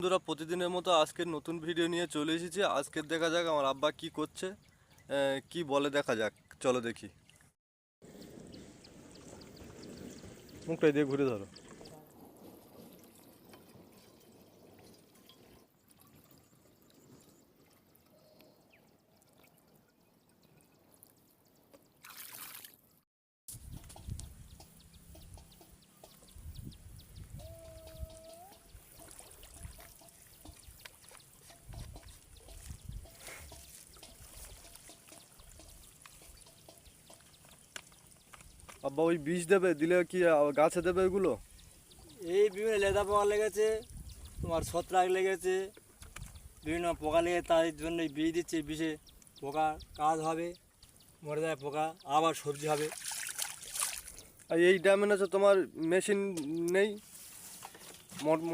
বন্ধুরা, প্রতিদিনের মতো আজকের নতুন ভিডিও নিয়ে চলে এসেছি। আজকের দেখা যাক আমার আব্বা কি করছে, কি বলে দেখা যাক। চলো দেখি। মুখটা দিয়ে ঘুরে ধরো। আব্বা ওই বীজ দেবে, দিলে কি গাছে দেবে এগুলো? এই বিভিন্ন লেদা পোকা লেগেছে, তোমার ছত্রাক লেগেছে, বিভিন্ন পোকা লেগে তার জন্য বীজ দিচ্ছে। বিষে পোকা কাজ হবে, মরে যায় পোকা, আবার সবজি হবে। আর এই ড্যামে আছে তোমার মেশিন নেই,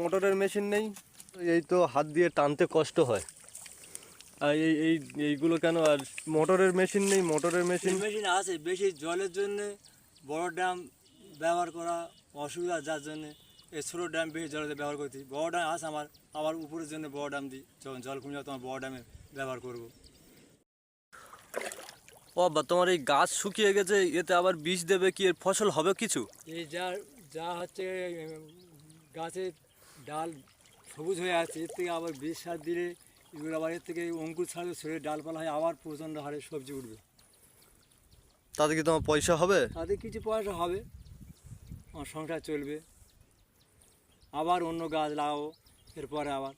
মোটরের মেশিন নেই? এই তো হাত দিয়ে টানতে কষ্ট হয়। আর এইগুলো কেন? আর মোটরের মেশিন নেই? মোটরের মেশিন মেশিন আছে, বেশি জলের জন্য বড় ড্যাম ব্যবহার করা অসুবিধা, যার জন্যে এই ছোটো ড্যাম বেশি জলেতে ব্যবহার করছি। বড় ড্যাম আছে আমার, আবার উপরের জন্য বড় ড্যাম দিই। যখন জল কমে যাবে তখন বড় ড্যামে ব্যবহার করব। ও আব্বা, তোমার এই গাছ শুকিয়ে গেছে, এতে আবার বীজ দেবে কি? এর ফসল হবে কিছু? এই যা যা হচ্ছে গাছের ডাল সবুজ হয়ে আছে, এর থেকে আবার বীজ সার দিলে এগুলো আবার এর থেকে অঙ্কুর ছাড়বে, ছেড়ে ডালপালা হয়, আবার প্রচণ্ড হারে সবজি উঠবে। তাতে কি তোমার পয়সা হবে? তাতে কিছু পয়সা হবে, আমার সংসার চলবে। আবার অন্য গাছ লাগাবো এরপরে আবার।